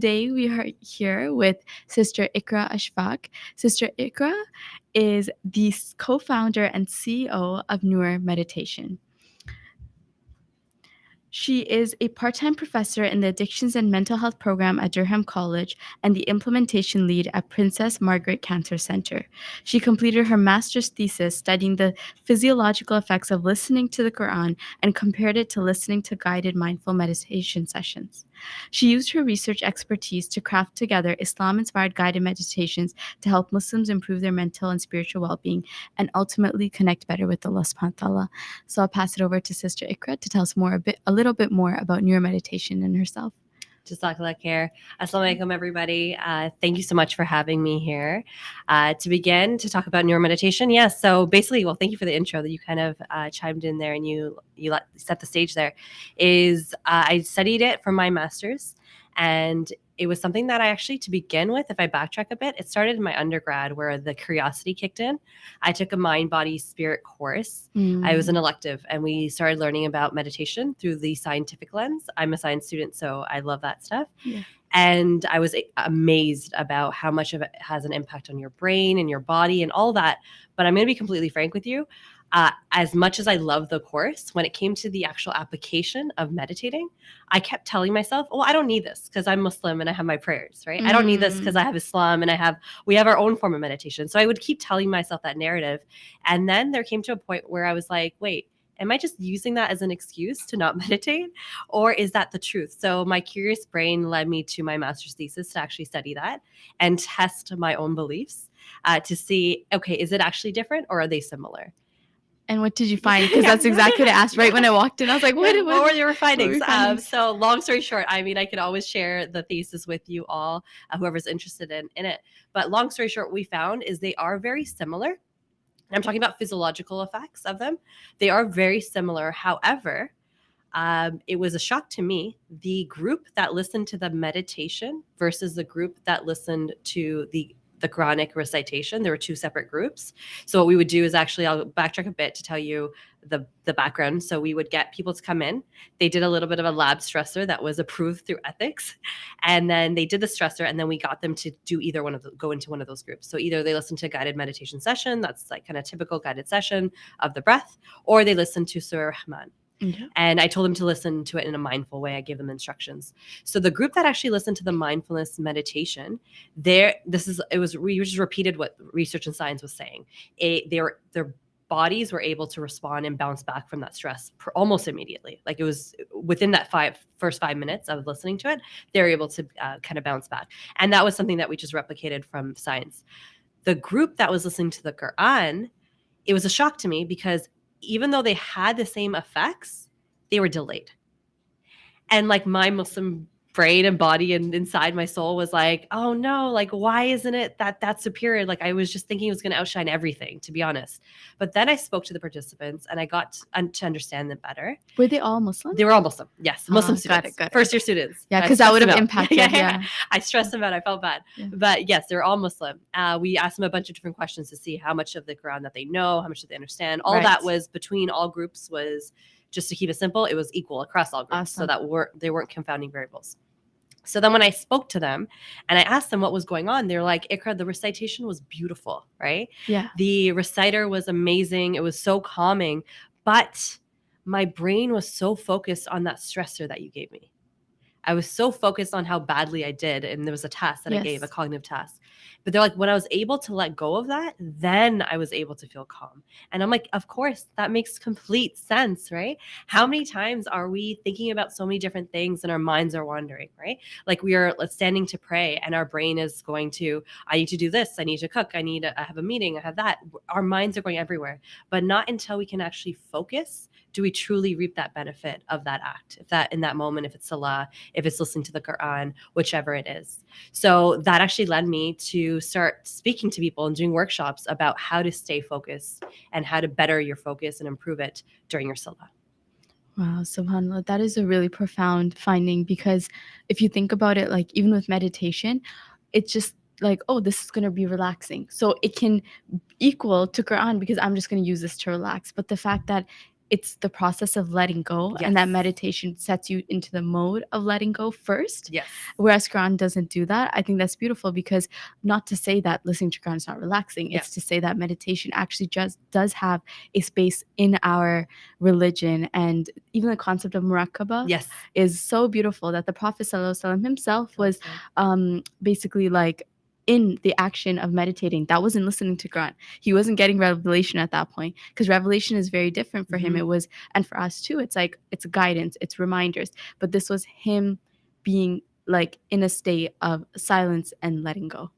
Today we are here with Sister Iqra Ashfaq. Sister Iqra is the co-founder and CEO of Noor Meditation. She is a part-time professor in the Addictions and Mental Health program at Durham College and the implementation lead at Princess Margaret Cancer Centre. She completed her master's thesis studying the physiological effects of listening to the Qur'an and compared it to listening to guided mindful meditation sessions. She used her research expertise to craft together Islam-inspired guided meditations to help Muslims improve their mental and spiritual well-being and ultimately connect better with Allah subhanahu wa ta'ala. So I'll pass it over to Sister Iqra to tell us a little bit more about Noor meditation and herself. Jazakallah khair. Assalamu alaikum, everybody. Thank you so much for having me here. To begin to talk about Noor meditation, yes. So basically, well, thank you for the intro that you kind of chimed in there and you set the stage there. I studied it for my master's, and it was something that I actually, to begin with, if I backtrack a bit, it started in my undergrad where the curiosity kicked in. I took a mind, body, spirit course. I was an elective, and we started learning about meditation through the scientific lens. I'm a science student, so I love that stuff. Yeah. And I was amazed about how much of it has an impact on your brain and your body and all that. But I'm going to be completely frank with you. As much as I love the course, when it came to the actual application of meditating, I kept telling myself, oh, I don't need this because I'm Muslim and I have my prayers, right? I don't need this because I have Islam and we have our own form of meditation. So I would keep telling myself that narrative. And then there came to a point where I was like, wait, am I just using that as an excuse to not meditate? Or is that the truth? So my curious brain led me to my master's thesis to actually study that and test my own beliefs to see, okay, is it actually different or are they similar? And what did you find? Because that's exactly what I asked right when I walked in. I was like, what were your findings? So long story short, I mean, I could always share the thesis with you all, whoever's interested in it. But long story short, what we found is they are very similar. I'm talking about physiological effects of them. They are very similar. However, it was a shock to me, the group that listened to the meditation versus the group that listened to the Quranic recitation. There were two separate groups. So what we would do is actually, I'll backtrack a bit to tell you the background. So we would get people to come in. They did a little bit of a lab stressor that was approved through ethics. And then they did the stressor, and then we got them to do either go into one of those groups. So either they listened to a guided meditation session, that's like kind of typical guided session of the breath, or they listened to Surah Rahman. Okay. And I told them to listen to it in a mindful way. I gave them instructions. So the group that actually listened to the mindfulness meditation, we just repeated what research and science was saying. Their bodies were able to respond and bounce back from that stress almost immediately. Like it was within that first 5 minutes of listening to it, they were able to kind of bounce back. And that was something that we just replicated from science. The group that was listening to the Qur'an, it was a shock to me because even though they had the same effects, they were delayed. And like my Muslim brain and body and inside my soul was like, oh no, like why isn't it that's superior? Like I was just thinking it was going to outshine everything, to be honest. But then I spoke to the participants and I got to understand them better. Were they all Muslim? They were all Muslim. Yes, Muslim students. Got it. First year students. Yeah, because that would have impacted. Yeah. I stressed them out. I felt bad. Yeah. But yes, they're all Muslim. We asked them a bunch of different questions to see how much of the Quran that they know, how much do they understand. All that was between all groups was, just to keep it simple, it was equal across all groups. Awesome. So that they weren't confounding variables. So then when I spoke to them and I asked them what was going on, they're like, Iqra, the recitation was beautiful, right? Yeah. The reciter was amazing. It was so calming, but my brain was so focused on that stressor that you gave me. I was so focused on how badly I did. And there was a task that I gave, a cognitive task. But they're like, when I was able to let go of that, then I was able to feel calm. And I'm like, of course, that makes complete sense, right? How many times are we thinking about so many different things and our minds are wandering, right? Like we are standing to pray and our brain is going to, I need to do this. I need to cook. I have a meeting. I have that. Our minds are going everywhere, but not until we can actually focus do we truly reap that benefit of that act. If that in that moment, if it's Salah, if it's listening to the Qur'an, whichever it is. So that actually led me to start speaking to people and doing workshops about how to stay focused and how to better your focus and improve it during your Salah. Wow, subhanAllah, that is a really profound finding, because if you think about it, like even with meditation, it's just like, oh, this is going to be relaxing. So it can equal to Quran because I'm just going to use this to relax. But the fact that it's the process of letting go, Yes. and that meditation sets you into the mode of letting go first. Yes. Whereas Quran doesn't do that. I think that's beautiful, because not to say that listening to Quran is not relaxing. It's to say that meditation actually just does have a space in our religion. And even the concept of muraqabah Yes. is so beautiful, that the Prophet ﷺ himself was Awesome. basically like in the action of meditating. That wasn't listening to Quran. He wasn't getting revelation at that point, because revelation is very different for him. Mhm. It was, and for us too, it's like, it's guidance, it's reminders. But this was him being like in a state of silence and letting go.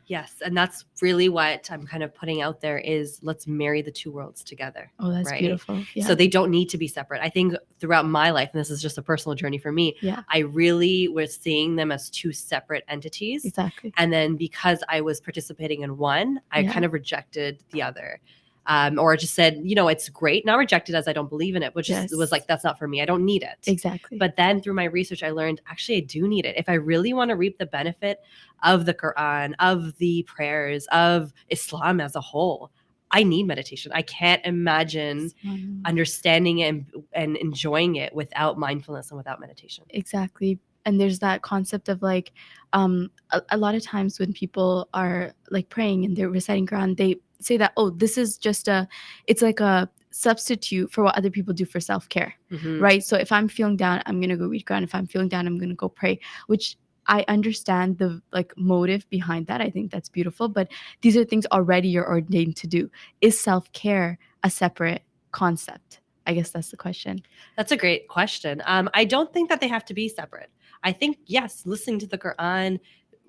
Yes, and that's really what I'm kind of putting out there is let's marry the two worlds together. Oh, that's right? beautiful. Yeah. So they don't need to be separate. I think throughout my life, and this is just a personal journey for me, Yeah, I really was seeing them as two separate entities. exactly. And then because I was participating in one, I Yeah. kind of rejected the other. Or just said, you know, it's great. Not rejected as I don't believe in it, but just Yes. it was like, that's not for me. I don't need it. Exactly. But then through my research, I learned actually I do need it. If I really want to reap the benefit of the Quran, of the prayers, of Islam as a whole, I need meditation. I can't imagine understanding it and enjoying it without mindfulness and without meditation. Exactly. And there's that concept of like, a lot of times when people are like praying and they're reciting Quran, they say that, oh, this is just it's like a substitute for what other people do for self-care, Mhm. right? So if I'm feeling down, I'm going to go read Quran. If I'm feeling down, I'm going to go pray, which I understand the like motive behind that. I think that's beautiful, but these are things already you're ordained to do. Is self-care a separate concept? I guess that's the question. That's a great question. I don't think that they have to be separate. I think, yes, listening to the Quran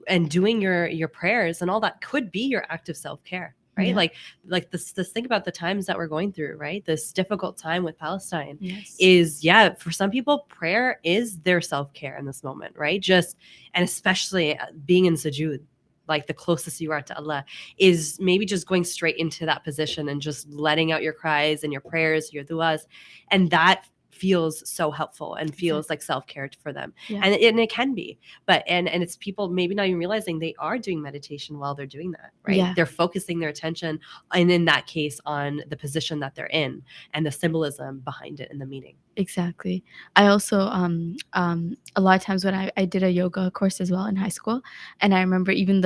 and doing your prayers and all that could be your act of self-care, right? Yeah. Like this think about the times that we're going through, right? This difficult time with Palestine Yes. is, for some people, prayer is their self-care in this moment, right? And especially being in sujood, like the closest you are to Allah, is maybe just going straight into that position and just letting out your cries and your prayers, your duas, and that feels so helpful and feels like self-care for them. Yeah. And it can be, but and it's people maybe not even realizing they are doing meditation while they're doing that, right? Yeah. They're focusing their attention, and in that case, on the position that they're in and the symbolism behind it and the meaning. Exactly. I also a lot of times when I did a yoga course as well in high school, and I remember even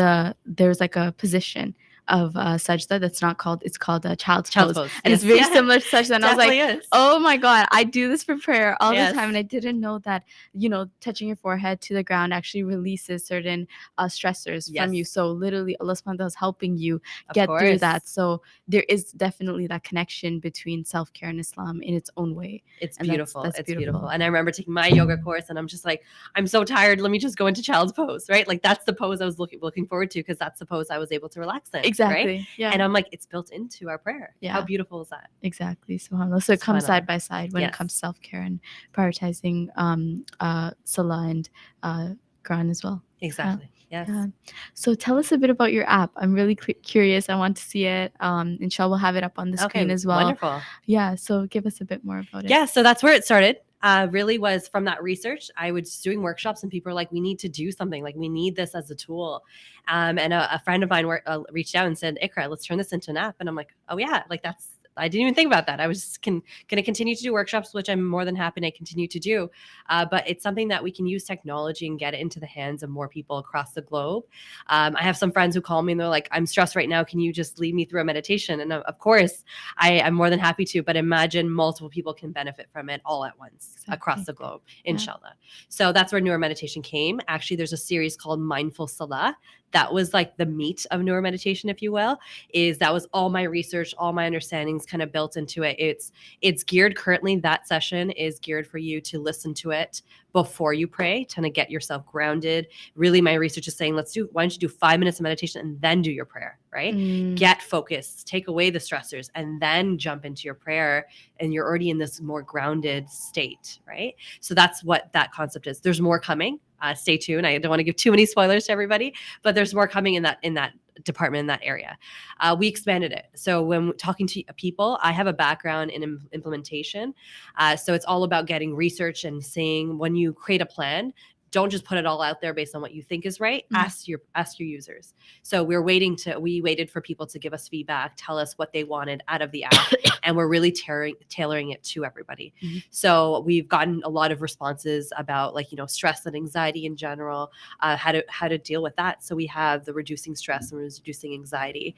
there's like a position of sajda that's not called, it's called a child's pose. And Yes. it's very similar to sajda. And I was like, Definitely is. oh my God, I do this for prayer all Yes. the time. And I didn't know that, touching your forehead to the ground actually releases certain stressors from you. Yes. So literally Allah subhanahu wa ta'ala is helping you Of get through course. that. So there is definitely that connection between self-care and Islam in its own way. It's And beautiful. that's It's beautiful. And I remember taking my yoga course and I'm just like, I'm so tired. Let me just go into child's pose, right? Like that's the pose I was looking forward to, because that's the pose I was able to relax in. Exactly. Right? Yeah. And I'm like, it's built into our prayer. Yeah. How beautiful is that? Exactly. SubhanAllah. So it comes SubhanAllah. side by side when it Yes. comes to self-care and prioritizing Salah and Quran as well. Exactly. Yes. Yeah. So tell us a bit about your app. I'm really curious. I want to see it. Inshallah, we'll have it up on the screen as well. Wonderful. Yeah. So give us a bit more about it. Yeah. So that's where it started. Really was from that research. I was doing workshops and people were like, we need to do something. Like we need this as a tool. And a friend of mine reached out and said, Iqra, let's turn this into an app. And I'm like, oh yeah, like I didn't even think about that. I was going to continue to do workshops, which I'm more than happy to continue to do. But it's something that we can use technology and get it into the hands of more people across the globe. I have some friends who call me and they're like, I'm stressed right now. Can you just lead me through a meditation? And of course, I'm more than happy to. But imagine multiple people can benefit from it all at once across the globe, inshallah. So that's where Noor meditation came. Actually, there's a series called Mindful Salah. That was like the meat of Noor meditation, if you will, that was all my research, all my understandings kind of built into it. It's geared currently, that session is geared for you to listen to it before you pray, to kind of get yourself grounded. Really, my research is saying, why don't you do 5 minutes of meditation and then do your prayer, right? Get focused, take away the stressors, and then jump into your prayer. And you're already in this more grounded state, right? So that's what that concept is. There's more coming. Stay tuned. I don't want to give too many spoilers to everybody, but there's more coming in that department, in that area. We expanded it. So when talking to people, I have a background in implementation. So it's all about getting research and seeing when you create a plan, don't just put it all out there based on what you think is right. Ask your users. So we waited for people to give us feedback, tell us what they wanted out of the app, and we're really tailoring it to everybody. So we've gotten a lot of responses about stress and anxiety in general, how to deal with that. So we have the reducing stress and reducing anxiety.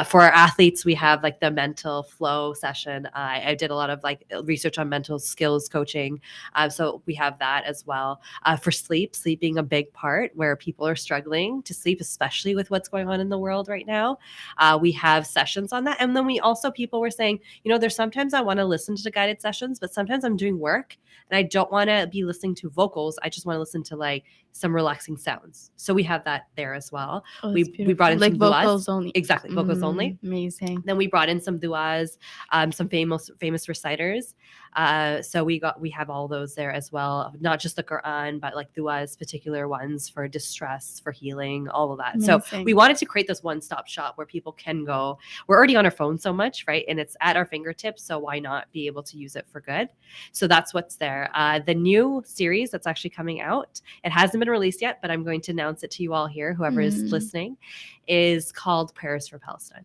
For our athletes, we have the mental flow session. I did a lot of research on mental skills coaching. So we have that as well. For sleep being a big part where people are struggling to sleep, especially with what's going on in the world right now. We have sessions on that. And then people were saying, there's sometimes I want to listen to the guided sessions, but sometimes I'm doing work and I don't want to be listening to vocals. I just want to listen to some relaxing sounds. So we have that there as well. We brought in some vocals duas. Only. Exactly, vocals only. Amazing. Then we brought in some duas, some famous reciters. So we have all those there as well, not just the Qur'an, but duas, particular ones for distress, for healing, all of that. Amazing. So we wanted to create this one-stop shop where people can go. We're already on our phone so much, right? And it's at our fingertips, so why not be able to use it for good? So that's what's there. The new series that's actually coming out, it hasn't been released yet, but I'm going to announce it to you all here, whoever is listening, is called Prayers for Palestine.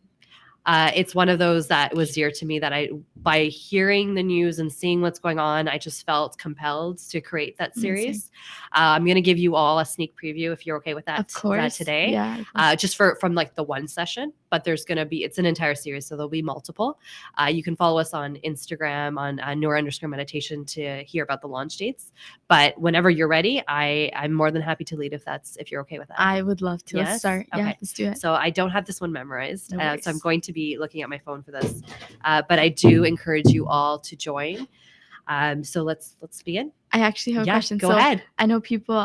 It's one of those that was dear to me that by hearing the news and seeing what's going on, I just felt compelled to create that series. I'm going to give you all a sneak preview if you're okay with that. Of course. Today. Yeah. Just from the one session, but there's going to be, it's an entire series. So there'll be multiple. You can follow us on Instagram on Noor_meditation to hear about the launch dates. But whenever you're ready, I'm more than happy to lead if you're okay with that. I would love to. Yes? Let's start. Okay. Yeah, let's do it. So I don't have this one memorized. No So I'm worries. going to be looking at my phone for this. But I do encourage you all to join. So let's begin. I actually have a question. Go ahead. I know people,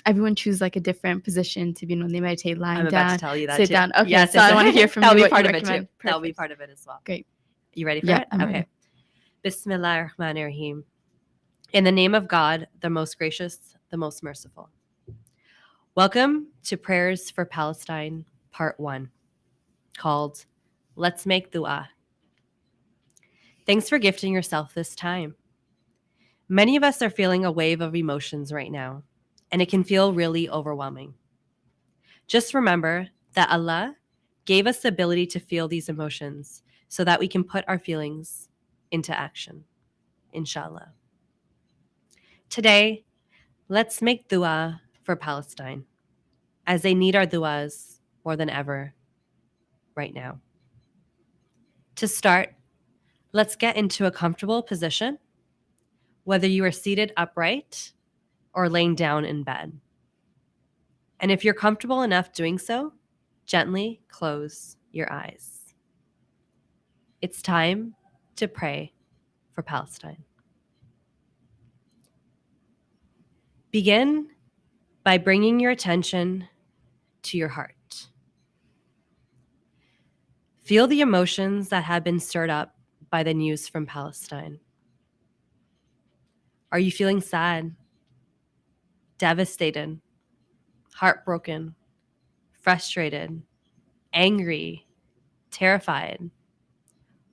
everyone choose a different position to be when they meditate, lying I'm down, about to tell you that sit too. down. Okay, Yes, so I want to hear from that'll you be what part you of it too. recommend. That'll be Perfect. part of it as well. Great. You ready for Yeah, it? I'm okay. ready. Bismillahir-Rahmanir-Rahim. In the name of God, the most gracious, the most merciful. Welcome to Prayers for Palestine, Part 1, called Let's Make Dua. Thanks for gifting yourself this time. Many of us are feeling a wave of emotions right now, and it can feel really overwhelming. Just remember that Allah gave us the ability to feel these emotions so that we can put our feelings into action, inshallah. Today, let's make dua for Palestine, as they need our duas more than ever right now. To start, let's get into a comfortable position, whether you are seated upright or laying down in bed. And if you're comfortable enough doing so, gently close your eyes. It's time to pray for Palestine. Begin by bringing your attention to your heart. Feel the emotions that have been stirred up by the news from Palestine. Are you feeling sad, devastated, heartbroken, frustrated, angry, terrified?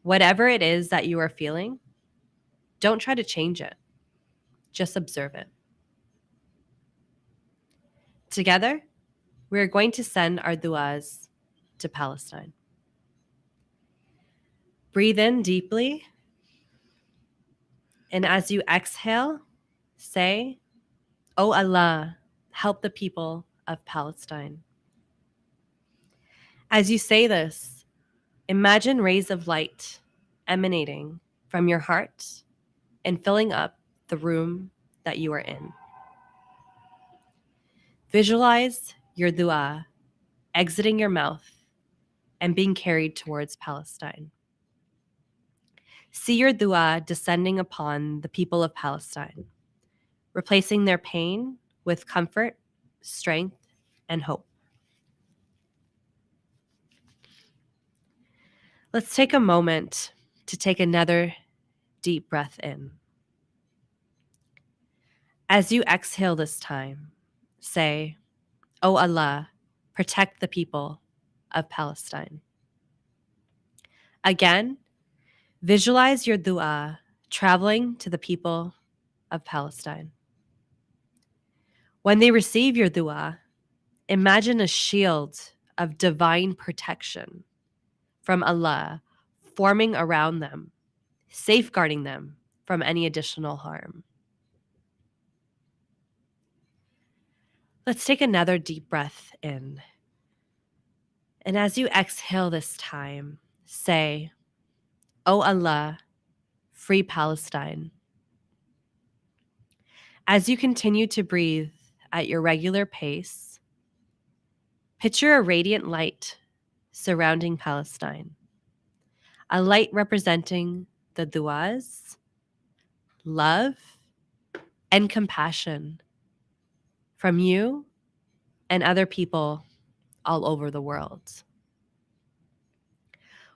Whatever it is that you are feeling, don't try to change it. Just observe it. Together, we are going to send our duas to Palestine. Breathe in deeply. And as you exhale, say, "Oh Allah, help the people of Palestine." As you say this, imagine rays of light emanating from your heart and filling up the room that you are in. Visualize your dua exiting your mouth and being carried towards Palestine. See your dua descending upon the people of Palestine, replacing their pain with comfort, strength, and hope. Let's take a moment to take another deep breath in. As you exhale this time, say, "Oh Allah, protect the people of Palestine." Again, visualize your dua traveling to the people of Palestine. When they receive your dua, imagine a shield of divine protection from Allah forming around them, safeguarding them from any additional harm. Let's take another deep breath in. And as you exhale this time, say, "O Allah, free Palestine." As you continue to breathe at your regular pace, picture a radiant light surrounding Palestine, a light representing the du'as, love, and compassion from you and other people all over the world.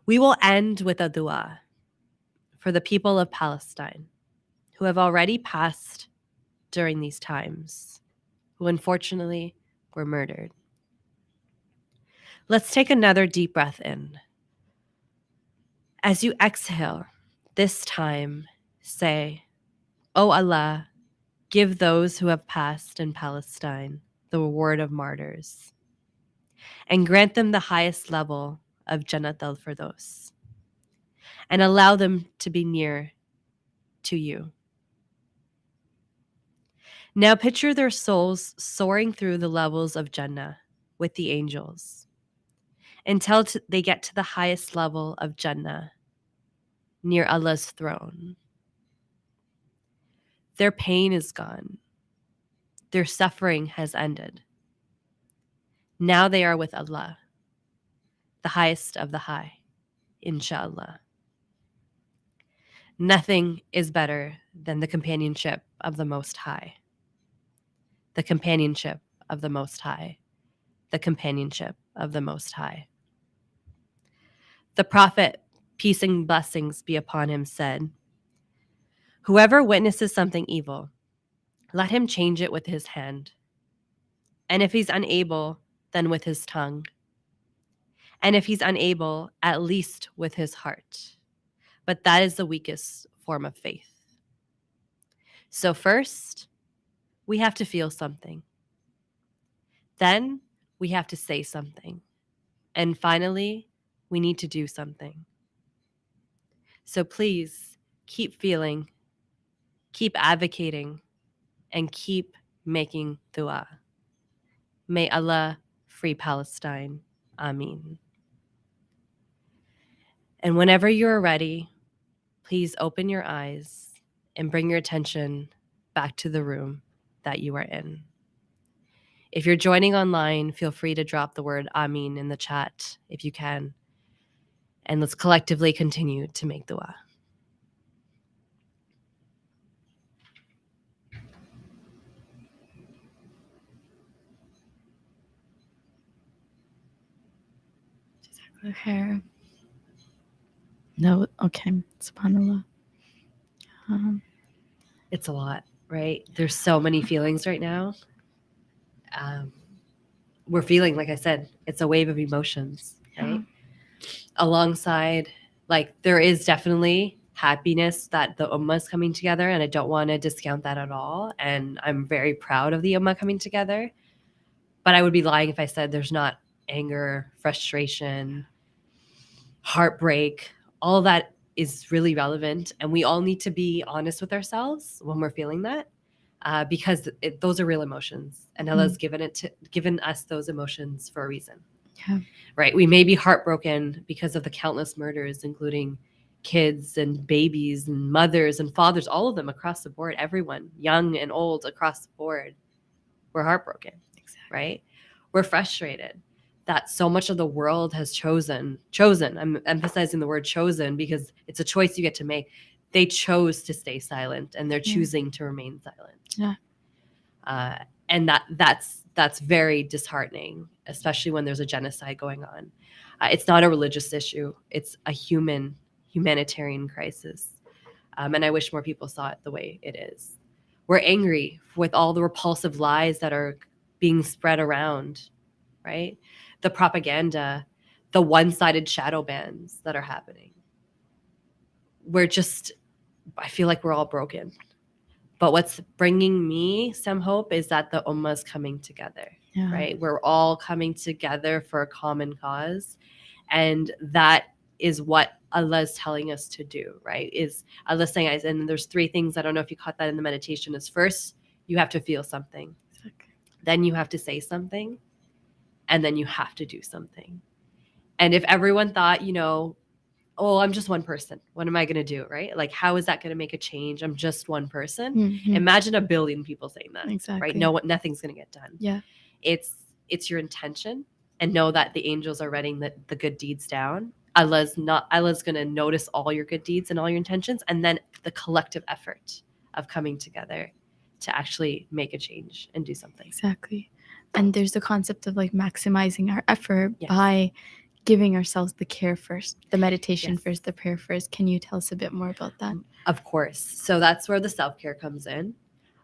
We will end with a dua for the people of Palestine who have already passed during these times, who unfortunately were murdered. Let's take another deep breath in. As you exhale, this time say, "O Allah, give those who have passed in Palestine the reward of martyrs, and grant them the highest level of Jannat al-Firdaus, and allow them to be near to you." Now picture their souls soaring through the levels of Jannah with the angels until they get to the highest level of Jannah, near Allah's throne. Their pain is gone. Their suffering has ended. Now they are with Allah, the highest of the high, inshallah. Nothing is better than the companionship of the Most High. The companionship of the Most High. The companionship of the Most High. The Prophet, peace and blessings be upon him, said, "Whoever witnesses something evil, let him change it with his hand. And if he's unable, then with his tongue. And if he's unable, at least with his heart. But that is the weakest form of faith." So first, we have to feel something. Then we have to say something. And finally, we need to do something. So please keep feeling, keep advocating, and keep making dua. May Allah free Palestine. Ameen. And whenever you're ready, please open your eyes and bring your attention back to the room that you are in. If you're joining online, feel free to drop the word Ameen in the chat if you can. And let's collectively continue to make dua. Hair. No, okay. SubhanAllah. It's a lot, right? There's so many feelings right now. We're feeling, like I said, it's a wave of emotions, right? Yeah. Alongside, like, there is definitely happiness that the Ummah is coming together, and I don't want to discount that at all. And I'm very proud of the Ummah coming together. But I would be lying if I said there's not anger, frustration, heartbreak. All of that is really relevant. And we all need to be honest with ourselves when we're feeling that. Because those are real emotions, and Allah's given us those emotions for a reason. Yeah. Right? We may be heartbroken because of the countless murders, including kids and babies and mothers and fathers, all of them across the board, everyone, young and old, across the board. We're heartbroken, right? We're frustrated that so much of the world has chosen. I'm emphasizing the word chosen because it's a choice you get to make. They chose to stay silent, and they're choosing to remain silent. Yeah. And that's very disheartening, especially when there's a genocide going on. It's not a religious issue. It's a humanitarian crisis. And I wish more people saw it the way it is. We're angry with all the repulsive lies that are being spread around, right? The propaganda, the one-sided shadow bans that are happening. I feel like we're all broken. But what's bringing me some hope is that the ummah is coming together, right? We're all coming together for a common cause. And that is what Allah is telling us to do, right? Is Allah saying, and there's 3 things, I don't know if you caught that in the meditation, is first, you have to feel something. Then you have to say something. And then you have to do something. And if everyone thought, oh, I'm just one person. What am I going to do, right? Like, how is that going to make a change? I'm just one person. Mm-hmm. Imagine a billion people saying that, Exactly. right? Nothing's going to get done. Yeah. It's your intention, and know that the angels are writing the good deeds down. Allah's going to notice all your good deeds and all your intentions, and then the collective effort of coming together to actually make a change and do something. Exactly. And there's the concept of like maximizing our effort by giving ourselves the care first, the meditation first, the prayer first. Can you tell us a bit more about that? Of course. So that's where the self-care comes in.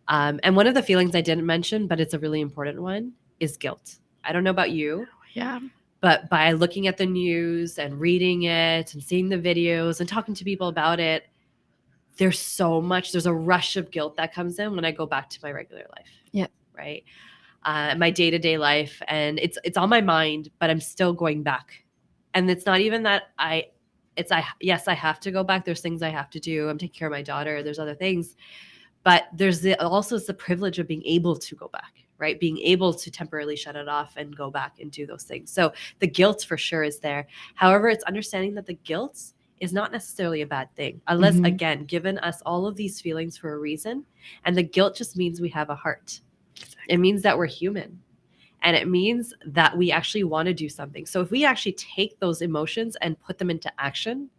And one of the feelings I didn't mention, but it's a really important one, is guilt. I don't know about you. Yeah. But by looking at the news and reading it and seeing the videos and talking to people about it, there's a rush of guilt that comes in when I go back to my regular life. Yeah. Right. My day-to-day life, and it's on my mind, but I'm still going back. And it's not even that yes, I have to go back. There's things I have to do. I'm taking care of my daughter. There's other things, but there's also the privilege of being able to go back, right? Being able to temporarily shut it off and go back and do those things. So the guilt for sure is there. However, it's understanding that the guilt is not necessarily a bad thing. Allah's, again, given us all of these feelings for a reason. And the guilt just means we have a heart. It means that we're human. And it means that we actually want to do something. So if we actually take those emotions and put them into action,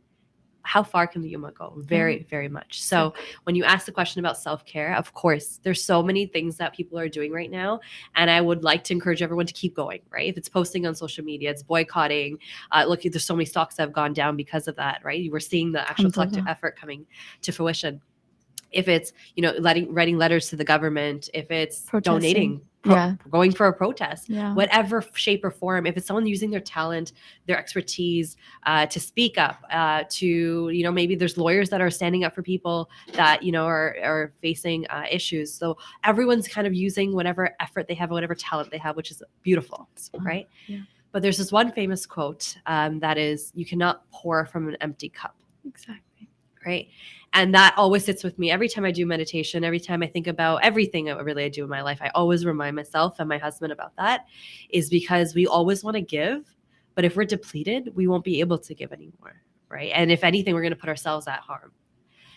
how far can the Ummah go? Very, very much. So when you ask the question about self-care, of course, there's so many things that people are doing right now. And I would like to encourage everyone to keep going, right? If it's posting on social media, it's boycotting. Look, there's so many stocks that have gone down because of that, right? We're seeing the actual collective effort coming to fruition. If it's, writing letters to the government, if it's donating, going for a protest, whatever shape or form, if it's someone using their talent, their expertise to speak up, to, maybe there's lawyers that are standing up for people that, are facing issues. So everyone's kind of using whatever effort they have, whatever talent they have, which is beautiful, right? Yeah. But there's this one famous quote that is, you cannot pour from an empty cup. Exactly. Right. And that always sits with me every time I do meditation, every time I think about everything I do in my life. I always remind myself and my husband about that, is because we always want to give. But if we're depleted, we won't be able to give anymore. Right. And if anything, we're going to put ourselves at harm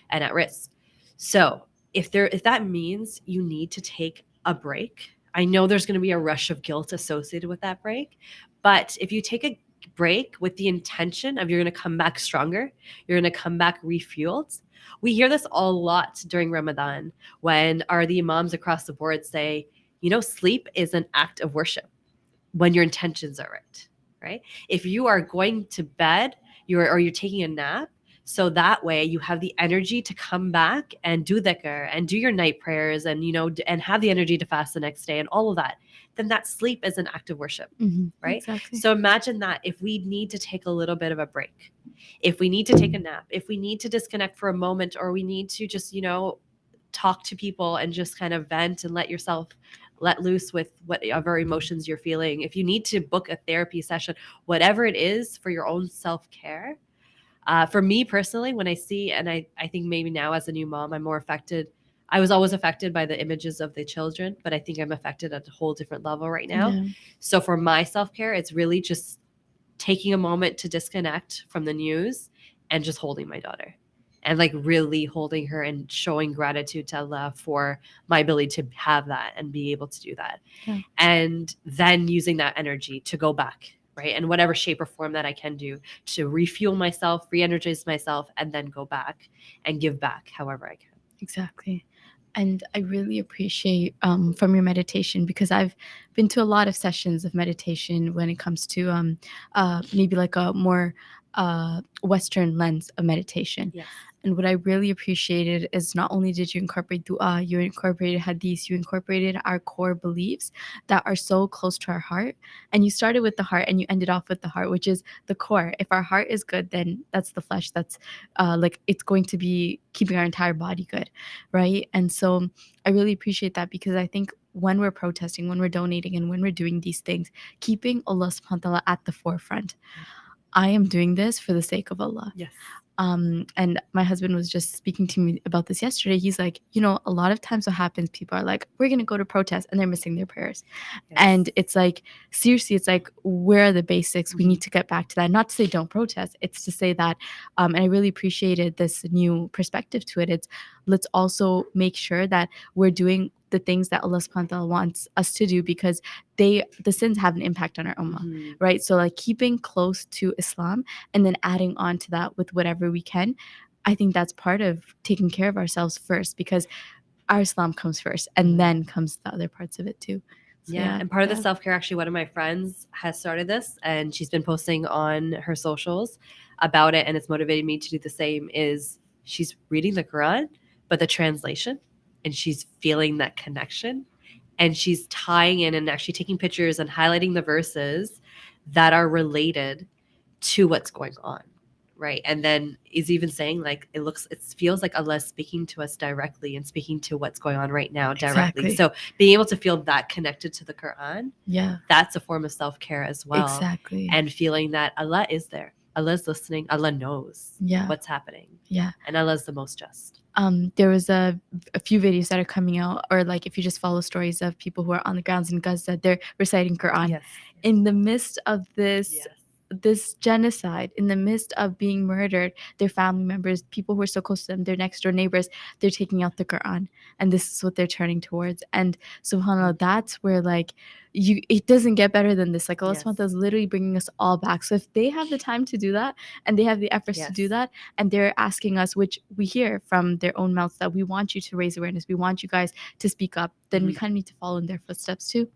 and at risk. So if that means you need to take a break, I know there's going to be a rush of guilt associated with that break. But if you take a break with the intention of you're going to come back stronger, you're going to come back refueled. We hear this a lot during Ramadan when the imams across the board say, sleep is an act of worship when your intentions are right? If you are going to bed, you're taking a nap, so that way you have the energy to come back and do dhikr and do your night prayers and, and have the energy to fast the next day and all of that, then that sleep is an act of worship, right? Exactly. So imagine that if we need to take a little bit of a break, if we need to take a nap, if we need to disconnect for a moment, or we need to just, talk to people and just kind of vent and let loose with whatever emotions you're feeling. If you need to book a therapy session, whatever it is for your own self-care. For me personally, when I see, and I think maybe now as a new mom, I'm more affected. I was always affected by the images of the children, but I think I'm affected at a whole different level right now. Yeah. So for my self-care, it's really just taking a moment to disconnect from the news and just holding my daughter and like really holding her and showing gratitude to Allah for my ability to have that and be able to do that. Yeah. And then using that energy to go back, right? And whatever shape or form that I can do to refuel myself, re-energize myself, and then go back and give back however I can. Exactly. And I really appreciate from your meditation, because I've been to a lot of sessions of meditation when it comes to maybe like a more Western lens of meditation. Yes. And what I really appreciated is not only did you incorporate dua, you incorporated hadith, you incorporated our core beliefs that are so close to our heart. And you started with the heart and you ended off with the heart, which is the core. If our heart is good, then that's the flesh. That's like it's going to be keeping our entire body good, right? And so I really appreciate that, because I think when we're protesting, when we're donating, and when we're doing these things, keeping Allah subhanahu wa ta'ala at the forefront. I am doing this for the sake of Allah. Yes. And my husband was just speaking to me about this yesterday. He's like, a lot of times what happens, people are like, we're going to go to protest, and they're missing their prayers. Yes. And it's like, seriously, it's like, where are the basics? We need to get back to that. Not to say don't protest. It's to say that, and I really appreciated this new perspective to it. It's, let's also make sure that we're doing the things that Allah subhanahu wa ta'ala wants us to do, because the sins have an impact on our ummah, right? So like keeping close to Islam and then adding on to that with whatever we can, I think that's part of taking care of ourselves first, because our Islam comes first, and then comes the other parts of it too. So, and part of the self-care, actually, one of my friends has started this, and she's been posting on her socials about it, and it's motivated me to do the same. Is she's reading the Qur'an, but the translation, and she's feeling that connection, and she's tying in and actually taking pictures and highlighting the verses that are related to what's going on, right? And then is even saying like it feels like Allah is speaking to us directly and speaking to what's going on right now directly. Exactly. So being able to feel that connected to the Quran, yeah, that's a form of self-care as well. exactly. And feeling that Allah is there, Allah is listening, Allah knows what's happening, and Allah is the most just. There was a few videos that are coming out, or like if you just follow stories of people who are on the grounds in Gaza, they're reciting Quran in the midst of this genocide, in the midst of being murdered. Their family members, people who are so close to them, their next door neighbors, they're taking out the Quran, and this is what they're turning towards. And subhanAllah, that's where like it doesn't get better than this. Like Allah subhanahu wa ta'ala is literally bringing us all back. So if they have the time to do that, and they have the efforts to do that, and they're asking us, which we hear from their own mouths, that we want you to raise awareness, we want you guys to speak up, then we kind of need to follow in their footsteps too.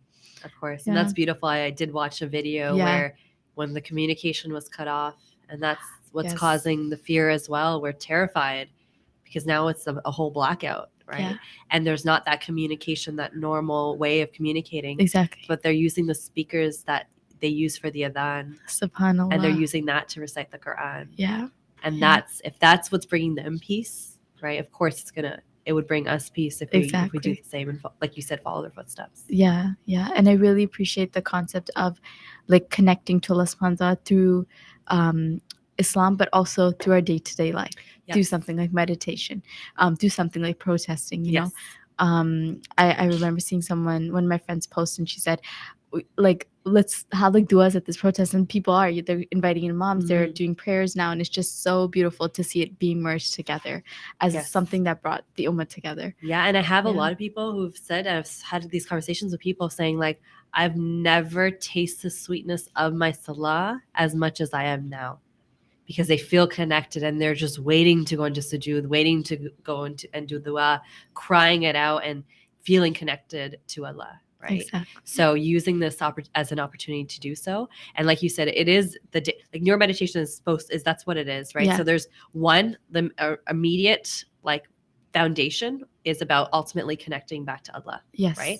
Of course. And that's beautiful. I did watch a video where when the communication was cut off, and that's what's causing the fear as well. We're terrified because now it's a whole blackout, right? And there's not that communication, that normal way of communicating. Exactly. But they're using the speakers that they use for the adhan. SubhanAllah. And they're using that to recite the Quran. Yeah. And if that's what's bringing them peace, right? Of course it would bring us peace if we do the same and, like you said, follow their footsteps. Yeah. And I really appreciate the concept of like connecting to Allah subhanahu wa ta'ala through Islam, but also through our day-to-day life. Do something like meditation, do something like protesting, you know. I remember seeing one of my friends post, and she said, like, let's have like duas at this protest, and they're inviting in moms, they're doing prayers now, and it's just so beautiful to see it being merged together as something that brought the ummah together. And I have a lot of people who've said, I've had these conversations with people saying like, I've never tasted the sweetness of my salah as much as I am now, because they feel connected and they're just waiting to go into sujood, waiting to go into and do dua, crying it out and feeling connected to Allah. Right. Exactly. So using this as an opportunity to do so. And like you said, it is like neuro meditation that's what it is. Right. So there's the immediate like foundation is about ultimately connecting back to Allah. Yes. Right.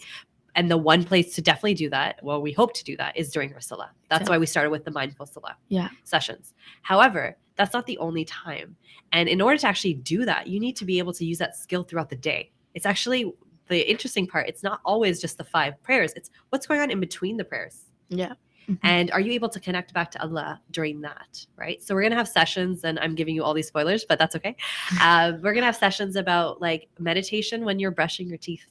And the one place to definitely do that, well, we hope to do that, is during our Salah. That's why we started with the mindful Salah sessions. However, that's not the only time. And in order to actually do that, you need to be able to use that skill throughout the day. It's actually the interesting part. It's not always just the 5 prayers. It's what's going on in between the prayers. Yeah. And are you able to connect back to Allah during that, right? So we're going to have sessions, and I'm giving you all these spoilers, but that's okay. We're going to have sessions about like meditation when you're brushing your teeth.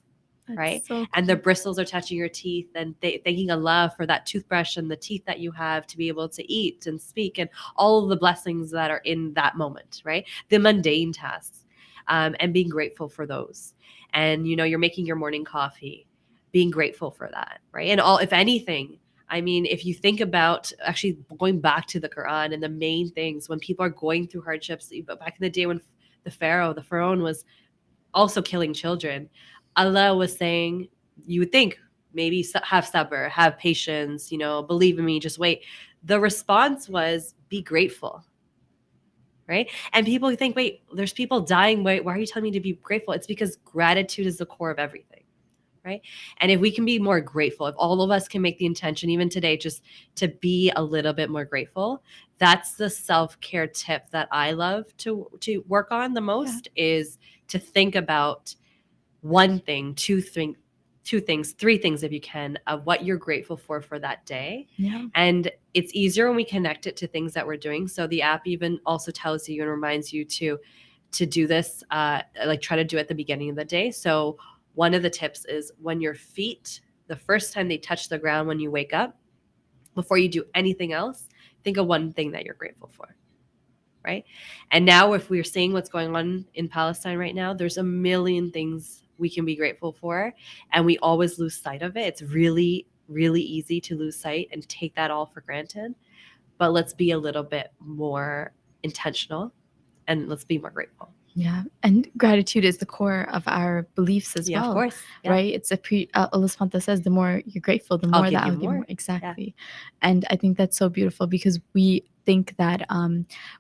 Right. So cool. And the bristles are touching your teeth, and thanking Allah for that toothbrush and the teeth that you have to be able to eat and speak, and all of the blessings that are in that moment. Right. The mundane tasks, and being grateful for those. And, you're making your morning coffee, being grateful for that. Right. And if anything, I mean, if you think about actually going back to the Quran and the main things when people are going through hardships, back in the day when the Pharaoh was also killing children, Allah was saying, you would think, maybe have sabr, have patience, believe in me, just wait. The response was, be grateful. right? And people think, wait, there's people dying. Wait, why are you telling me to be grateful? It's because gratitude is the core of everything, right? And if we can be more grateful, if all of us can make the intention, even today, just to be a little bit more grateful, that's the self-care tip that I love to work on the most, is to think about one thing, two things, three things if you can, of what you're grateful for that day. Yeah. And it's easier when we connect it to things that we're doing. So the app even also tells you and reminds you to do this, like try to do it at the beginning of the day. So one of the tips is when your feet, the first time they touch the ground when you wake up, before you do anything else, think of one thing that you're grateful for. Right. And now if we're seeing what's going on in Palestine right now, there's a million things we can be grateful for, and we always lose sight of it. It's really, really easy to lose sight and take that all for granted. But let's be a little bit more intentional and let's be more grateful. Yeah, and gratitude is the core of our beliefs as Yeah, well. of course. Yeah. Right? It's Allah subhanahu wa ta'ala says, the more you're grateful, the more give that you I'll give you more. more. Exactly. And I think that's so beautiful, because we think that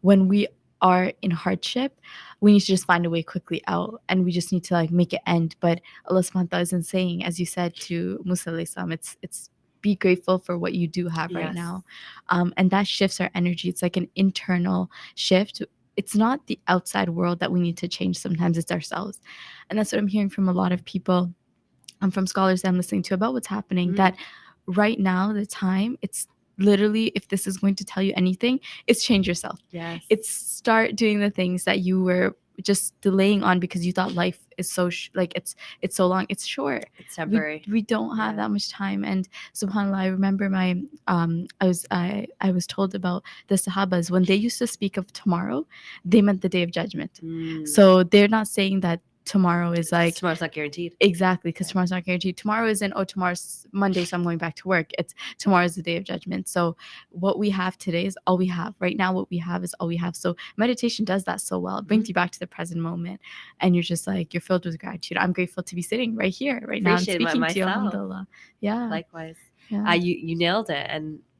when we are in hardship, we need to just find a way quickly out, and we just need to like make it end. But Allah subhanahu wa ta'ala isn't saying, as you said to Musa alayhi salam, it's be grateful for what you do have right Yes. now. And that shifts our energy. It's like an internal shift. It's not the outside world that we need to change. Sometimes it's ourselves. And that's what I'm hearing from a lot of people, from scholars that I'm listening to about what's happening, that right now, the time, it's literally, if this is going to tell you anything, it's change yourself. Yes. It's start doing the things that you were just delaying on because you thought life is so it's so long. It's short. It's temporary. We don't have that much time. And subhanallah, I remember my I was told about the Sahabas, when they used to speak of tomorrow, they meant the day of judgment. So they're not saying that tomorrow is like tomorrow's not guaranteed. Exactly, because tomorrow's not guaranteed. Tomorrow isn't, oh, tomorrow's Monday, so I'm going back to work. It's tomorrow's the day of judgment. So what we have today is all we have. Right now, what we have is all we have. So meditation does that so well. It brings you back to the present moment, and you're just like, you're filled with gratitude. I'm grateful to be sitting right here, right now, and speaking to you. Alhamdulillah. Yeah. Likewise. Yeah. You nailed it.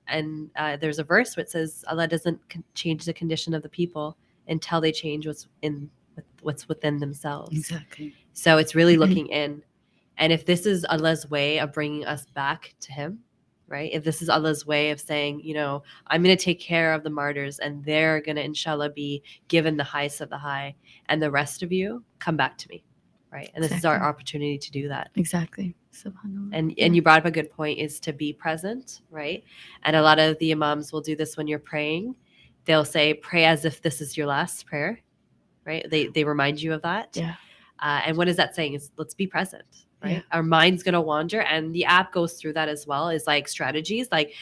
And there's a verse which says Allah doesn't change the condition of the people until they change what's within themselves. Exactly. So it's really looking in. And if this is Allah's way of bringing us back to Him, right? If this is Allah's way of saying, I'm going to take care of the martyrs, and they're going to, inshallah, be given the highest of the high, and the rest of you come back to me, right? And this is our opportunity to do that. Exactly. SubhanAllah. And you brought up a good point, is to be present, right? And a lot of the imams will do this when you're praying. They'll say, pray as if this is your last prayer, right? They remind you of that. Yeah. And what is that saying? Is let's be present, right? Yeah. Our mind's going to wander. And the app goes through that as well, is like strategies. Like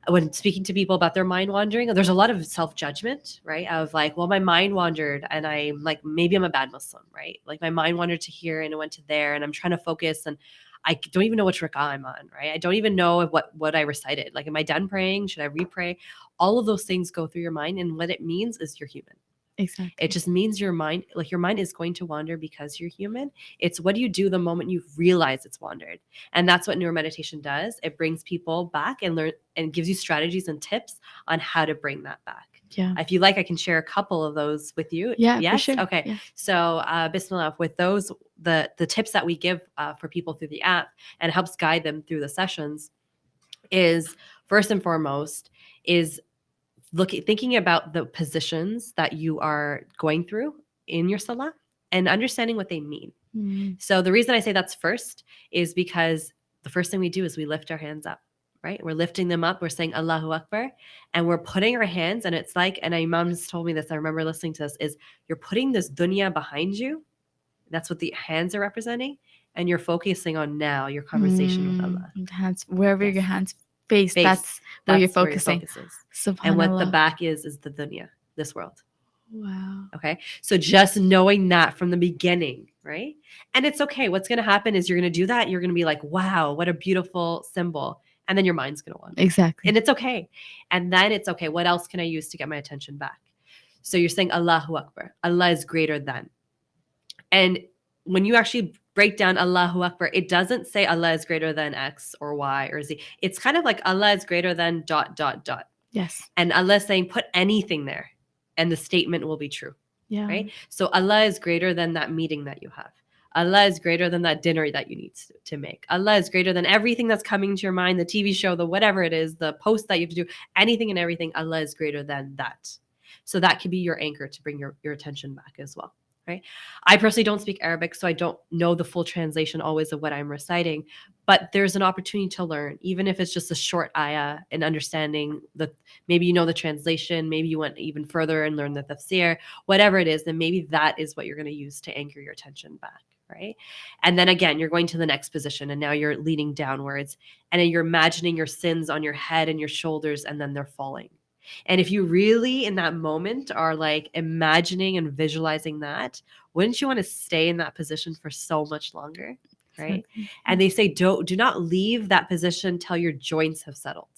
when speaking to people about their mind wandering, there's a lot of self-judgment, right? Of like, well, my mind wandered, and I'm like, maybe I'm a bad Muslim, right? Like my mind wandered to here and it went to there, and I'm trying to focus, and I don't even know which rak'ah I'm on, right? I don't even know what I recited. Like, am I done praying? Should I re-pray? All of those things go through your mind. And what it means is you're human. Exactly. It just means your mind is going to wander because you're human. It's what do you do the moment you realize it's wandered? And that's what neuromeditation does. It brings people back and learn and gives you strategies and tips on how to bring that back. Yeah. If you like, I can share a couple of those with you. Yeah, yes? for sure. Okay. Yeah. So Bismillah, with those, the tips that we give for people through the app and helps guide them through the sessions is, first and foremost, is thinking about the positions that you are going through in your salah and understanding what they mean. So the reason I say that's first is because the first thing we do is we lift our hands up, right? We're lifting them up. We're saying Allahu Akbar, and we're putting our hands, and it's like, and Imam just told me this, I remember listening to this, is you're putting this dunya behind you. That's what the hands are representing. And you're focusing on now your conversation with Allah. Hands, wherever your hands face, that's where you're focusing. And what the back is the dunya, this world. Wow. Okay. So just knowing that from the beginning, right? And it's okay. What's going to happen is you're going to do that. You're going to be like, wow, what a beautiful symbol. And then your mind's going to wander. Exactly. And it's okay. And then it's okay. What else can I use to get my attention back? So you're saying Allahu Akbar. Allah is greater than. And when you actually break down Allahu Akbar, it doesn't say Allah is greater than X or Y or Z. It's kind of like Allah is greater than ... Yes. And Allah is saying, put anything there. and the statement will be true. Yeah. Right? So Allah is greater than that meeting that you have. Allah is greater than that dinner that you need to make. Allah is greater than everything that's coming to your mind, the TV show, the whatever it is, the post that you have to do, anything and everything. Allah is greater than that. So that could be your anchor to bring your attention back as well. Right? I personally don't speak Arabic, so I don't know the full translation always of what I'm reciting, but there's an opportunity to learn, even if it's just a short ayah and understanding the, maybe you know the translation, maybe you went even further and learned the tafsir, whatever it is, then maybe that is what you're going to use to anchor your attention back. Right? And then again, you're going to the next position and now you're leaning downwards and then you're imagining your sins on your head and your shoulders and then they're falling. And if you really in that moment are like imagining and visualizing that, wouldn't you want to stay in that position for so much longer? Right? Exactly. And they say, do not leave that position till your joints have settled.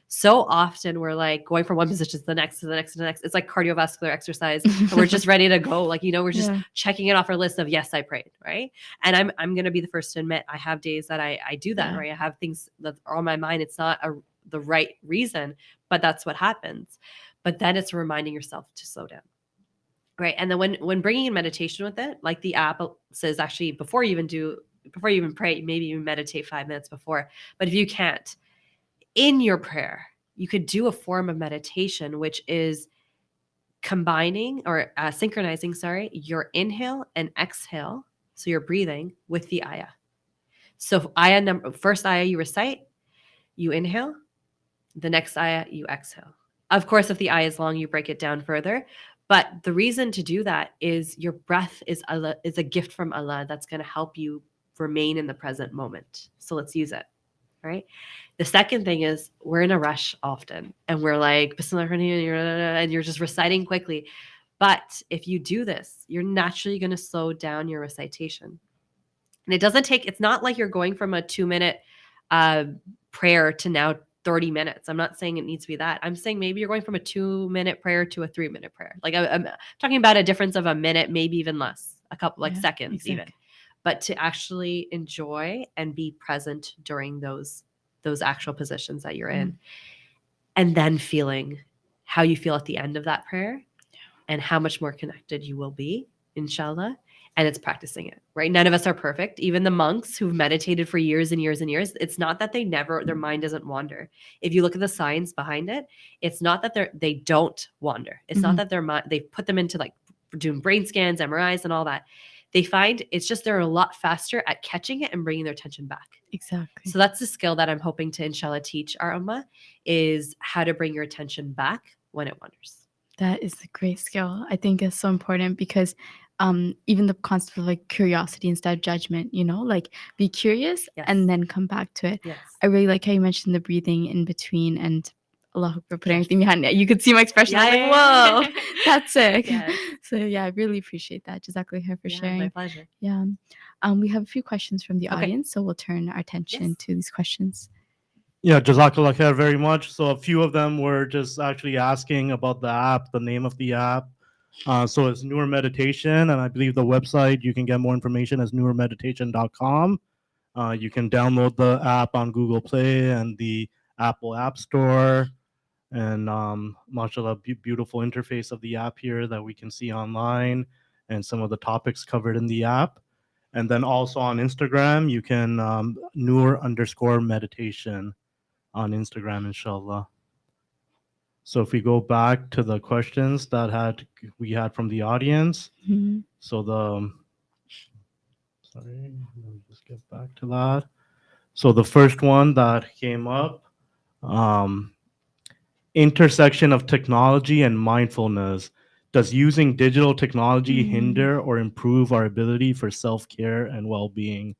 So often we're like going from one position to the next, to the next, to the next. It's like cardiovascular exercise. And we're just ready to go. Like, we're just checking it off our list of, yes, I prayed. Right. And I'm going to be the first to admit I have days that I do that, right? I have things that are on my mind. It's not the right reason, but that's what happens. But then it's reminding yourself to slow down. Right. And then when bringing in meditation with it, like the app says, actually, before you even pray, maybe you meditate 5 minutes before. But if you can't, in your prayer, you could do a form of meditation, which is combining or synchronizing, your inhale and exhale. So you're breathing with the ayah. So first ayah you recite, you inhale. The next ayah, you exhale. Of course, if the ayah is long, you break it down further. But the reason to do that is your breath is a gift from Allah that's going to help you remain in the present moment. So let's use it. Right. The second thing is we're in a rush often and we're like, and you're just reciting quickly. But if you do this, you're naturally going to slow down your recitation. And it's not like you're going from a 2-minute prayer to now 30 minutes. I'm not saying it needs to be that. I'm saying maybe you're going from a 2-minute prayer to a 3-minute prayer. Like I'm talking about a difference of a minute, maybe even less, a couple seconds exactly. Even. But to actually enjoy and be present during those actual positions that you're in. And then feeling how you feel at the end of that prayer and how much more connected you will be, inshallah. And it's practicing it, right? None of us are perfect. Even the monks who've meditated for years and years and years, it's not that their mind doesn't wander. If you look at the science behind it, it's not that they don't wander. It's not that they put them into like doing brain scans, MRIs and all that. They find it's just they're a lot faster at catching it and bringing their attention back. Exactly. So that's the skill that I'm hoping to, inshallah, teach our ummah, is how to bring your attention back when it wanders. That is a great skill. I think it's so important because even the concept of like curiosity instead of judgment, like be curious and then come back to it. Yes. I really like how you mentioned the breathing in between and Allah Akbar, put everything behind it. You could see my expression. I was like, whoa, that's sick. Yes. So yeah, I really appreciate that. Jazakallah khair for sharing. My pleasure. Yeah. We have a few questions from the audience, so we'll turn our attention to these questions. Yeah, Jazakallah khair very much. So a few of them were just actually asking about the app, the name of the app. So it's Noor Meditation, and I believe the website you can get more information is noormeditation.com. You can download the app on Google Play and the Apple App Store. And mashallah, beautiful interface of the app here that we can see online and some of the topics covered in the app. And then also on Instagram, you can Noor_meditation on Instagram, inshallah. So if we go back to the questions that we had from the audience, so sorry, let me just get back to that. So the first one that came up, intersection of technology and mindfulness. Does using digital technology hinder or improve our ability for self-care and well-being?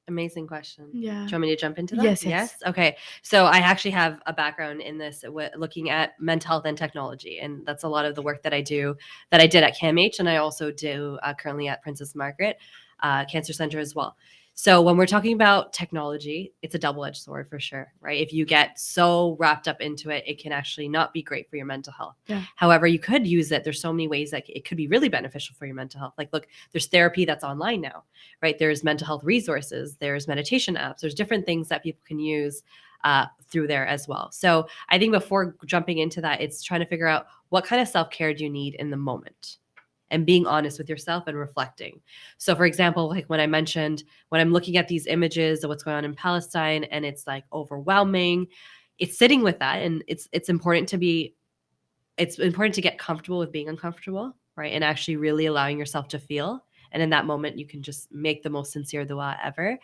Amazing question. Yeah. Do you want me to jump into that? Yes. Okay. So I actually have a background in this, looking at mental health and technology. And that's a lot of the work that I did at CAMH. And I also do currently at Princess Margaret Cancer Centre as well. So when we're talking about technology, it's a double-edged sword for sure, right? If you get so wrapped up into it, it can actually not be great for your mental health. Yeah. However, you could use it. There's so many ways that it could be really beneficial for your mental health. Like, look, there's therapy that's online now, right? There's mental health resources. There's meditation apps. There's different things that people can use through there as well. So I think before jumping into that, it's trying to figure out what kind of self-care do you need in the moment, and being honest with yourself and reflecting. So for example, like when I mentioned, when I'm looking at these images of what's going on in Palestine and it's like overwhelming, it's sitting with that, and it's important to get comfortable with being uncomfortable, right? And actually really allowing yourself to feel. And in that moment, you can just make the most sincere dua ever.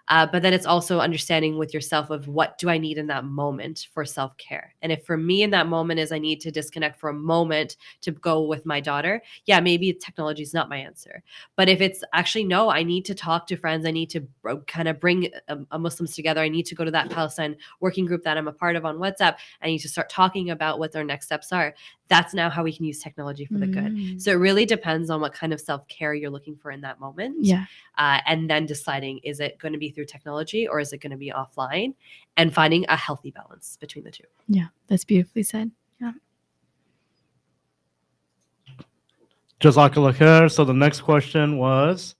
But then it's also understanding with yourself of what do I need in that moment for self-care. And if for me in that moment is I need to disconnect for a moment to go with my daughter, yeah, maybe technology is not my answer. But if it's actually, no, I need to talk to friends, I need to kind of bring Muslims together, I need to go to that Palestine working group that I'm a part of on WhatsApp, I need to start talking about what our next steps are. That's now how we can use technology for the good. So it really depends on what kind of self-care you're looking for in that moment. Yeah. And then deciding, is it going to be through technology or is it going to be offline, and finding a healthy balance between the two. Yeah, that's beautifully said. Yeah. Jazakallah khair. So the next question was,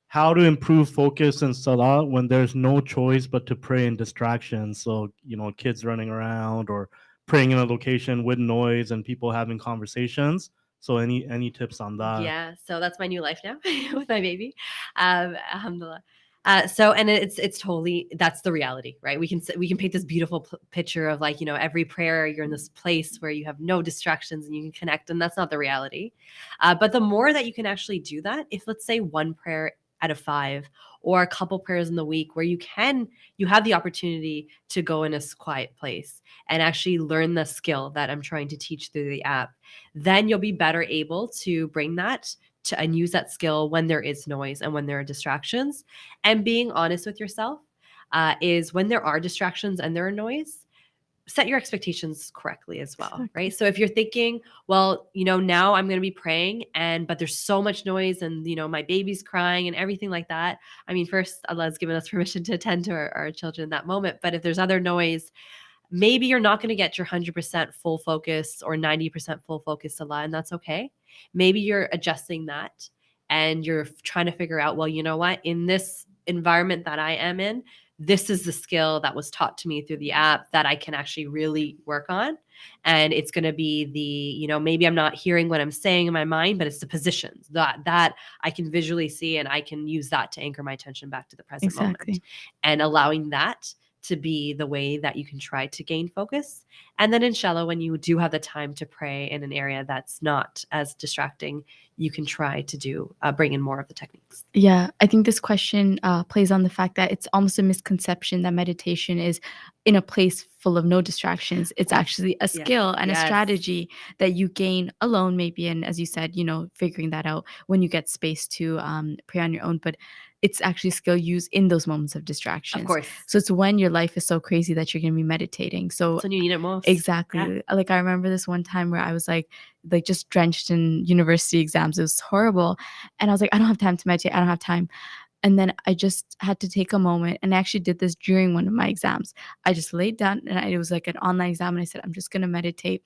how to improve focus in Salah when there's no choice but to pray in distractions? So, kids running around or praying in a location with noise and people having conversations. So any tips on that? Yeah, so that's my new life now with my baby. Alhamdulillah. And it's totally, that's the reality, right? We can paint this beautiful picture of like, every prayer you're in this place where you have no distractions and you can connect, and that's not the reality. But the more that you can actually do that, if let's say one prayer out of 5 or a couple prayers in the week where you have the opportunity to go in a quiet place and actually learn the skill that I'm trying to teach through the app, then you'll be better able to bring that and use that skill when there is noise and when there are distractions. And being honest with yourself is when there are distractions and there are noise, set your expectations correctly as well, Exactly. right? So if you're thinking, well, now I'm going to be praying but there's so much noise and, my baby's crying and everything like that. I mean, first, Allah has given us permission to attend to our children in that moment. But if there's other noise, maybe you're not going to get your 100% full focus or 90% full focus Salah, and that's okay. Maybe you're adjusting that and you're trying to figure out, well, you know what, in this environment that I am in, this is the skill that was taught to me through the app that I can actually really work on. And it's going to be maybe I'm not hearing what I'm saying in my mind, but it's the positions that I can visually see, and I can use that to anchor my attention back to the present moment, and allowing that to be the way that you can try to gain focus. And then inshallah, when you do have the time to pray in an area that's not as distracting, you can try to bring in more of the techniques. Yeah, I think this question plays on the fact that it's almost a misconception that meditation is in a place full of no distractions. It's actually a skill and a strategy that you gain alone, maybe. And as you said, figuring that out when you get space to pray on your own. But it's actually a skill used in those moments of distractions. Of course. So it's when your life is so crazy that you're going to be meditating. So that's when you need it most. Exactly. Yeah. Like I remember this one time where I was like just drenched in university exams. It was horrible. And I was like, I don't have time to meditate. I don't have time. And then I just had to take a moment, and I actually did this during one of my exams. I just laid down, and it was like an online exam, and I said, I'm just going to meditate.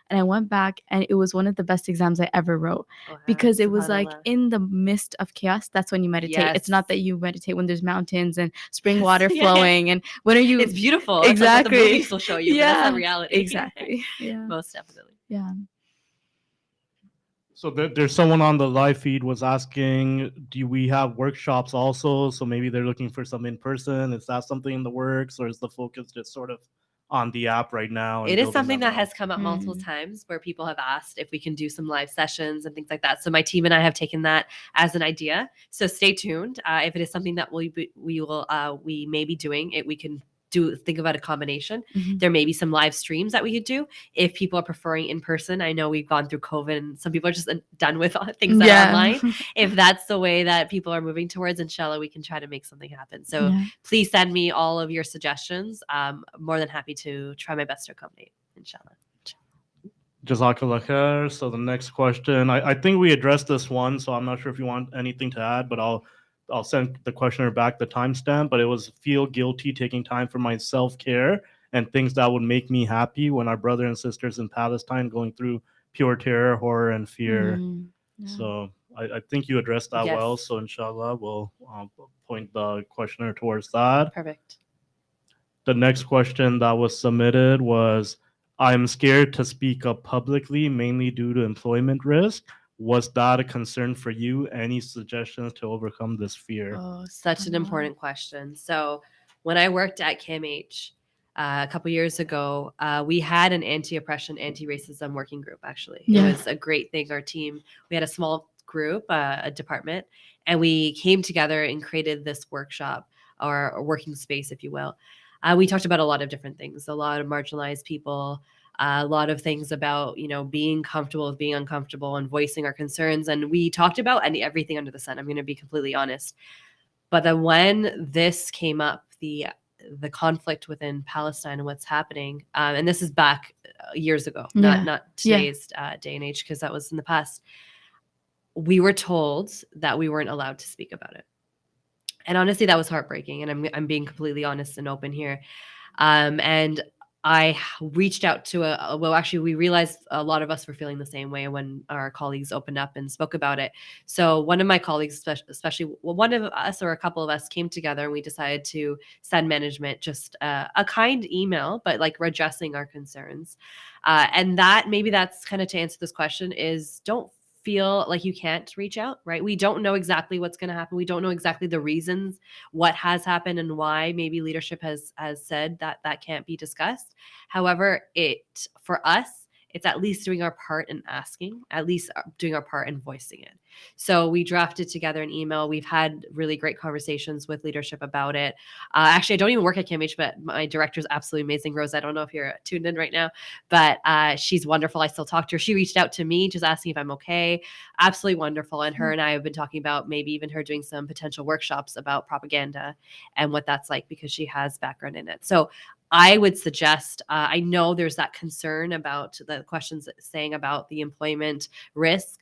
And I went back, and it was one of the best exams I ever wrote, because it was like in the midst of chaos, that's when you meditate. Yes. It's not that you meditate when there's mountains and spring water flowing. And when are you? It's beautiful. Exactly. It's like what the movies will show you, but that's not reality. Exactly. Yeah. Most definitely. Yeah. So there's someone on the live feed was asking, do we have workshops also? So maybe they're looking for some in person. Is that something in the works, or is the focus just sort of on the app right now? It is something that has come up multiple times where people have asked if we can do some live sessions and things like that. So my team and I have taken that as an idea. So stay tuned. If it is something that we may be doing it, we can think about a combination. Mm-hmm. There may be some live streams that we could do if people are preferring in person. I know we've gone through COVID and some people are just done with things that are online. If that's the way that people are moving towards, inshallah, we can try to make something happen. So please send me all of your suggestions. More than happy to try my best to accommodate, inshallah. Jazakallah khair. So the next question, I think we addressed this one, so I'm not sure if you want anything to add, but I'll send the questioner back the timestamp. But it was, feel guilty taking time for my self-care and things that would make me happy when our brothers and sisters in Palestine going through pure terror, horror, and fear. So I think you addressed that well. So inshallah, we'll point the questioner towards that. Perfect. The next question that was submitted was, I'm scared to speak up publicly, mainly due to employment risk. Was that a concern for you? Any suggestions to overcome this fear? Oh, Such an important question. So when I worked at CAMH a couple years ago, we had an anti-oppression, anti-racism working group. Actually, Yeah. it was a great thing. Our team, we had a small group, a department, and we came together and created this workshop or a working space, if you will. We talked about a lot of different things, a lot of marginalized people, a lot of things about, you know, being comfortable with being uncomfortable and voicing our concerns. And we talked about everything under the sun. I'm going to be completely honest. But then when this came up, the conflict within Palestine and what's happening, and this is back years ago, Yeah. not today's day and age, because that was in the past. We were told that we weren't allowed to speak about it. And honestly, that was heartbreaking. And I'm being completely honest and open here. And I reached out to we realized a lot of us were feeling the same way when our colleagues opened up and spoke about it. So one of my colleagues, especially one of us or a couple of us, came together and we decided to send management just a kind email, but like addressing our concerns. And that's kind of to answer this question is, don't feel like you can't reach out, right? We don't know exactly what's going to happen. We don't know exactly the reasons what has happened and why maybe leadership has said that can't be discussed. However, for us, it's at least doing our part in asking, at least doing our part in voicing it. So we drafted together an email. We've had really great conversations with leadership about it. Actually, I don't even work at CAMH, but my director is absolutely amazing. Rose, I don't know if you're tuned in right now, but she's wonderful. I still talk to her. She reached out to me just asking if I'm okay. Absolutely wonderful. And her and I have been talking about maybe even her doing some potential workshops about propaganda and what that's like, because she has background in it. So I would suggest, I know there's that concern about the questions saying about the employment risk.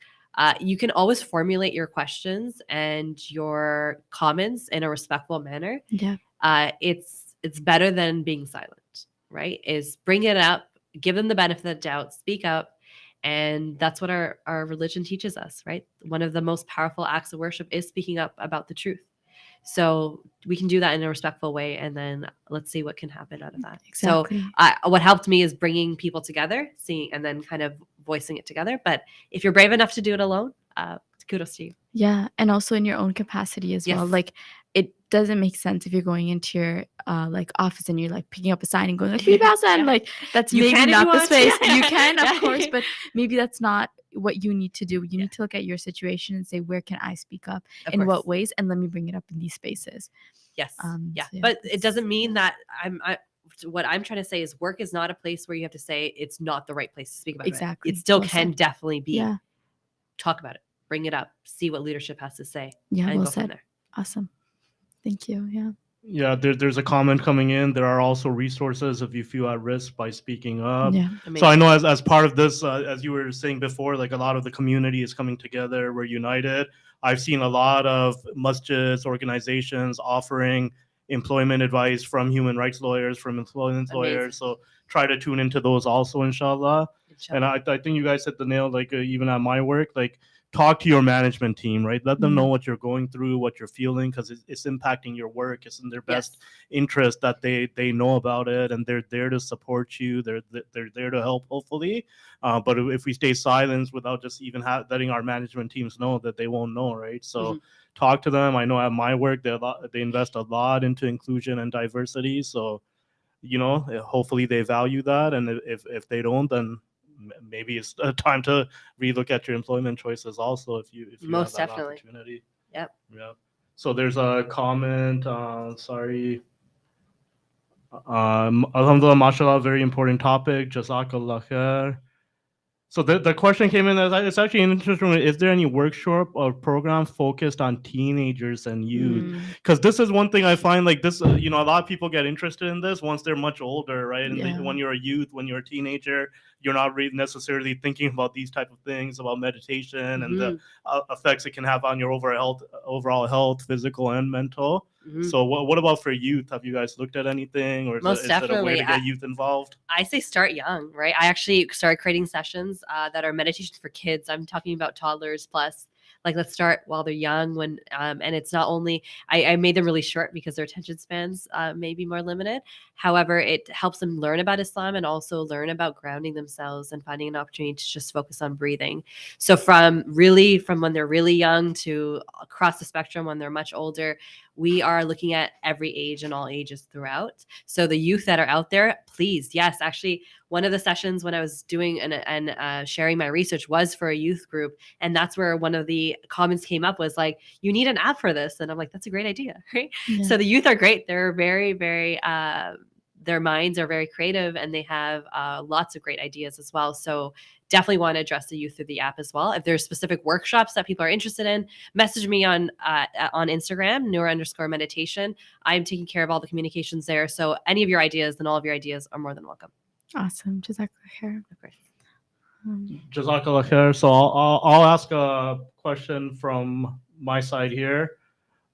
You can always formulate your questions and your comments in a respectful manner. Yeah. It's better than being silent, right? Is bring it up, give them the benefit of the doubt, speak up. And that's what our religion teaches us, right? One of the most powerful acts of worship is speaking up about the truth. So we can do that in a respectful way, and then let's see what can happen out of that. Exactly. So what helped me is bringing people together, seeing, and then kind of voicing it together. But if you're brave enough to do it alone, kudos to you. Yeah, and also in your own capacity as well. Yes. Like, it doesn't make sense if you're going into your like office and you're like picking up a sign and going like, "Free Palestine!" Yeah. Like, that's You maybe can if not you the want. space. Yeah. You can, of Yeah. course, but maybe that's not what you need to do. You Yeah. need to look at your situation and say, where can I speak up? Of In course. what ways? And let me bring it up in these spaces. Yes. Yeah. So yeah, But it it's- doesn't mean that what I'm trying to say is work is not a place where you have to say it's not the right place to speak about Exactly. it. It still Well can said. definitely be. Yeah. Talk about it. Bring it up. See what leadership has to say. Yeah, And well go from said. there. Awesome. Thank you. Yeah. Yeah, there's a comment coming in. There are also resources if you feel at risk by speaking up. Yeah. Amazing. So I know as part of this, as you were saying before, like a lot of the community is coming together. We're united. I've seen a lot of masjids, organizations offering employment advice from human rights lawyers, from employment lawyers. So try to tune into those also, inshallah. And I think you guys hit the nail, like even at my work, like talk to your management team, right? Let them know what you're going through, what you're feeling, because it's impacting your work. It's in their best interest that they know about it, and they're there to support you. They're there to help, hopefully. But if we stay silent without just even letting our management teams know, that they won't know, right? So talk to them. I know at my work they invest a lot into inclusion and diversity. So hopefully they value that, and if they don't, then maybe it's time to relook at your employment choices also, if you Most have that definitely. opportunity. Yep. Yeah. So there's a comment. Sorry. Alhamdulillah, mashallah, very important topic. Jazakallah khair. So the question came in, it's actually an interesting one. Is there any workshop or program focused on teenagers and youth? Because this is one thing I find, like this, a lot of people get interested in this once they're much older, right? And when you're a youth, when you're a teenager, you're not really necessarily thinking about these type of things, about meditation and the effects it can have on your overall health, physical and mental. So what about for youth? Have you guys looked at anything, or is it a way to get youth involved? I say start young, right? I actually started creating sessions that are meditations for kids. I'm talking about toddlers plus. Like, let's start while they're young. And it's not only I made them really short because their attention spans may be more limited. However, it helps them learn about Islam and also learn about grounding themselves and finding an opportunity to just focus on breathing. So from when they're really young to across the spectrum when they're much older, we are looking at every age and all ages throughout. So the youth that are out there, please, yes, actually, one of the sessions when I was doing and sharing my research was for a youth group, and that's where one of the comments came up was like, "You need an app for this," and I'm like, "That's a great idea," right? Yeah. So the youth are great; they're very, very. Their minds are very creative, and they have lots of great ideas as well. So definitely want to address the youth through the app as well. If there's specific workshops that people are interested in, message me on Instagram, Noor_meditation. I'm taking care of all the communications there. So any of your ideas and all of your ideas are more than welcome. Awesome. Jazakallah khair. Of course. Jazakallah khair. So I'll ask a question from my side here.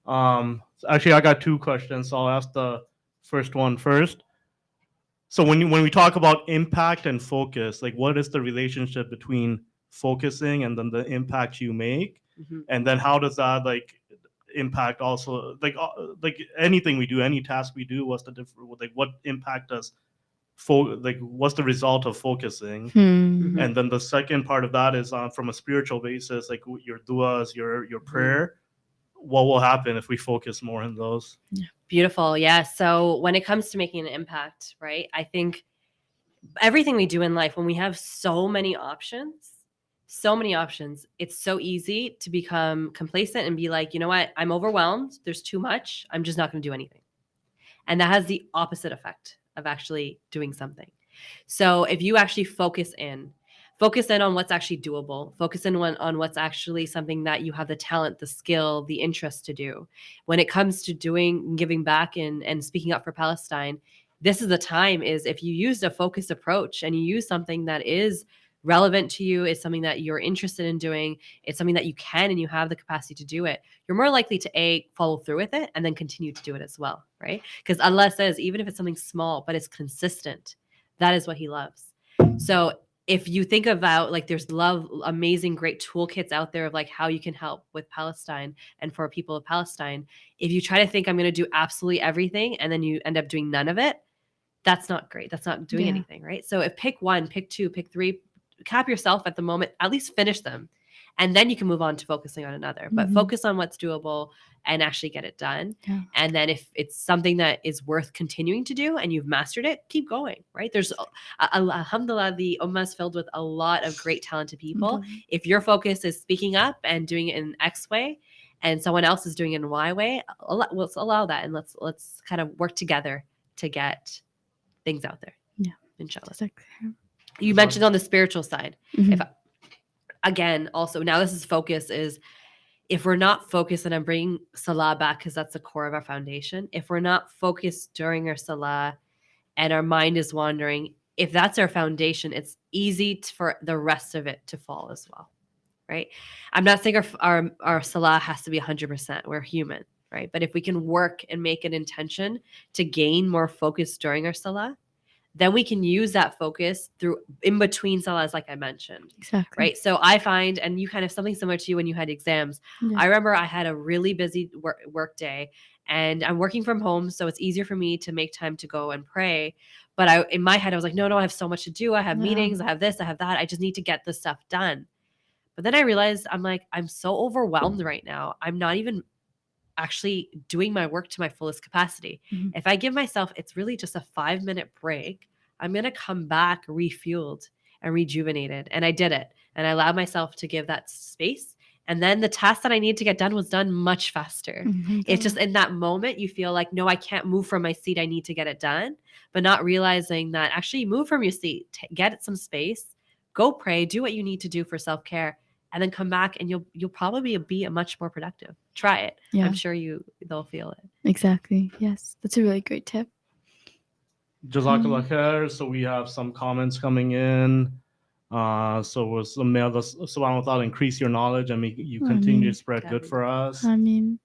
Actually, I got two questions. So I'll ask the first one first. So when we talk about impact and focus, like what is the relationship between focusing and then the impact you make, and then how does that like impact also like anything we do, any task we do? What's the difference? Like what impact does what's the result of focusing? And then the second part of that is from a spiritual basis, like your duas, your prayer. What will happen if we focus more on those? Beautiful. Yeah. So when it comes to making an impact, right, I think everything we do in life, when we have so many options, it's so easy to become complacent and be like, you know what, I'm overwhelmed. There's too much. I'm just not going to do anything. And that has the opposite effect of actually doing something. So if you actually focus in on what's actually doable, focus in on what's actually something that you have the talent, the skill, the interest to do. When it comes to giving back and speaking up for Palestine, this is the time is if you use a focused approach and you use something that is relevant to you, is something that you're interested in doing, it's something that you can and you have the capacity to do it, you're more likely to follow through with it and then continue to do it as well, right? Because Allah says, even if it's something small, but it's consistent, that is what he loves. So if you think about like there's amazing, great toolkits out there of like how you can help with Palestine and for people of Palestine. If you try to think I'm going to do absolutely everything and then you end up doing none of it, that's not great. That's not doing anything, right? So if pick one, pick two, pick three, cap yourself at the moment, at least finish them. And then you can move on to focusing on another, but focus on what's doable and actually get it done. Yeah. And then if it's something that is worth continuing to do and you've mastered it, keep going, right? There's, alhamdulillah, the ummah is filled with a lot of great talented people. If your focus is speaking up and doing it in X way and someone else is doing it in Y way, let's allow that. And let's kind of work together to get things out there. Yeah. Inshallah. You mentioned on the spiritual side, again, also, now this is focus is if we're not focused, and I'm bringing Salah back because that's the core of our foundation. If we're not focused during our Salah and our mind is wandering, if that's our foundation, it's easy for the rest of it to fall as well, right? I'm not saying our Salah has to be 100%. We're human, right? But if we can work and make an intention to gain more focus during our Salah, then we can use that focus through in between salahs, like I mentioned. Exactly. Right. So I find, and you kind of something similar to you when you had exams. Yeah. I remember I had a really busy work day and I'm working from home. So it's easier for me to make time to go and pray. But in my head, I was like, no, I have so much to do. I have meetings. I have this, I have that. I just need to get this stuff done. But then I realized I'm so overwhelmed right now. I'm not even actually doing my work to my fullest capacity. If I give myself, it's really just a 5-minute break, I'm going to come back refueled and rejuvenated. And I did it. And I allowed myself to give that space. And then the task that I needed to get done was done much faster. It's just in that moment, you feel like, no, I can't move from my seat. I need to get it done. But not realizing that actually move from your seat, get some space, go pray, do what you need to do for self-care. And then come back and you'll probably be a much more productive. Try it. Yeah. I'm sure they'll feel it. Exactly. Yes. That's a really great tip. Jazakallah khair. So we have some comments coming in. So may Allah subhanahu wa ta'ala increase your knowledge and make you continue to spread good for us. Ameen.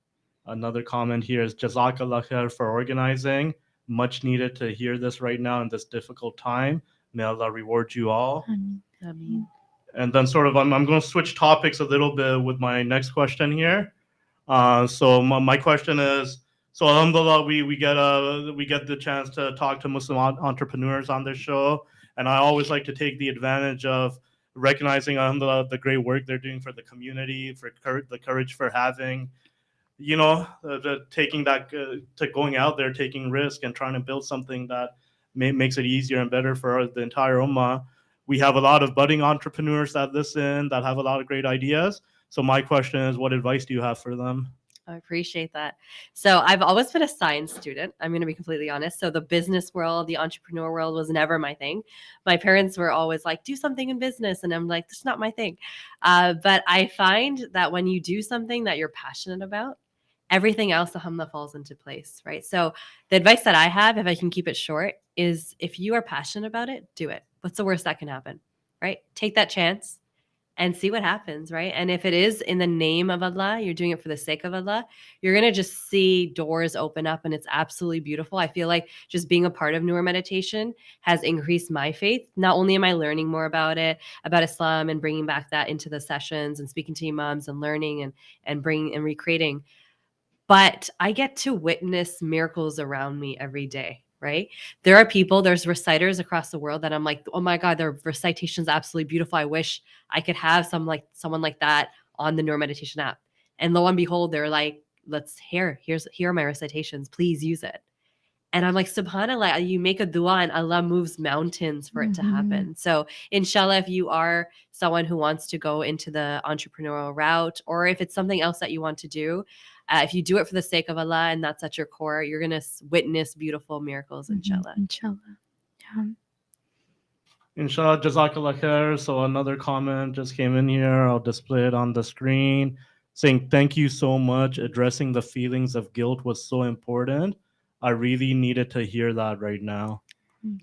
Another comment here is Jazakallah khair for organizing. Much needed to hear this right now in this difficult time. May Allah reward you all. Ameen. And then sort of I'm going to switch topics a little bit with my next question here. So my question is, so alhamdulillah, we get the chance to talk to Muslim entrepreneurs on this show, and I always like to take the advantage of recognizing alhamdulillah the great work they're doing for the community, for the courage for having, taking that to going out there, taking risk, and trying to build something that makes it easier and better for the entire ummah. We have a lot of budding entrepreneurs that listen, that have a lot of great ideas. So my question is, what advice do you have for them? I appreciate that. So I've always been a science student. I'm going to be completely honest. So the business world, the entrepreneur world was never my thing. My parents were always like, do something in business. And I'm like, that's not my thing. But I find that when you do something that you're passionate about, everything else, alhamdulillah, falls into place, right? So the advice that I have, if I can keep it short, is if you are passionate about it, do it. What's the worst that can happen, right? Take that chance and see what happens, right? And if it is in the name of Allah, you're doing it for the sake of Allah, you're going to just see doors open up, and it's absolutely beautiful. I feel like just being a part of Noor meditation has increased my faith. Not only am I learning more about it, about Islam, and bringing back that into the sessions and speaking to imams and learning and bringing and recreating, but I get to witness miracles around me every day, right? There are people, there's reciters across the world that I'm like, oh my God, their recitation's absolutely beautiful. I wish I could have someone like that on the Noor Meditation app. And lo and behold, they're like, here are my recitations. Please use it. And I'm like, subhanAllah, you make a dua and Allah moves mountains for it to happen. So inshallah, if you are someone who wants to go into the entrepreneurial route, or if it's something else that you want to do, if you do it for the sake of Allah and that's at your core, you're going to witness beautiful miracles, inshallah. Inshallah. Yeah. Inshallah, Jazakallah khair. So another comment just came in here. I'll display it on the screen saying, thank you so much. Addressing the feelings of guilt was so important. I really needed to hear that right now.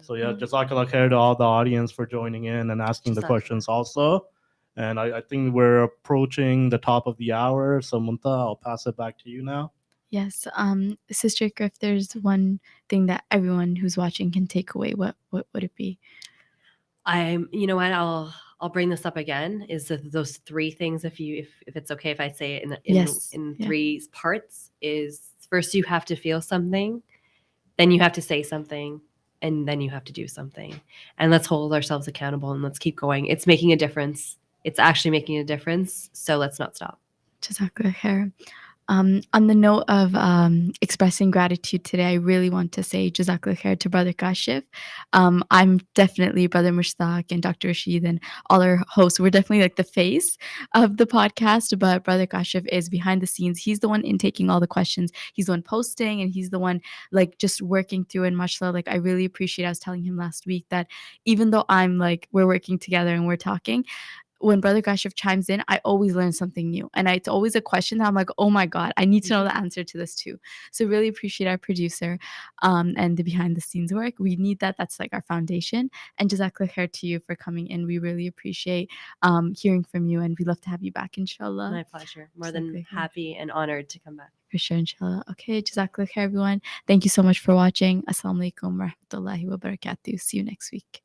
So yeah, Jazakallah khair to all the audience for joining in and asking the questions also. And I think we're approaching the top of the hour. So Munta, I'll pass it back to you now. Yes, Sister Iqra, if there's one thing that everyone who's watching can take away, what would it be? You know what, I'll bring this up again, is those three things, if it's okay if I say it in three parts, is first you have to feel something, then you have to say something, and then you have to do something. And let's hold ourselves accountable and let's keep going. It's making a difference. It's actually making a difference. So let's not stop. Jazakallah khair. On the note of expressing gratitude today, I really want to say Jazakallah khair to Brother Kashif. I'm definitely Brother Mushtaq and Dr. Rashid and all our hosts. We're definitely like the face of the podcast, but Brother Kashif is behind the scenes. He's the one intaking all the questions. He's the one posting, and he's the one like just working through. And mashallah, like I really appreciate, I was telling him last week that even though I'm like, we're working together and we're talking, when Brother Kashif chimes in, I always learn something new. And it's always a question that I'm like, oh my God, I need to know the answer to this too. So really appreciate our producer and the behind the scenes work. We need that. That's like our foundation. And Jazakallah khair to you for coming in. We really appreciate hearing from you, and we'd love to have you back, inshallah. My pleasure. More than happy and honored to come back. For sure, inshallah. Okay, Jazakallah khair, everyone. Thank you so much for watching. Assalamu alaikum wa rahmatullahi wa barakatuh. See you next week.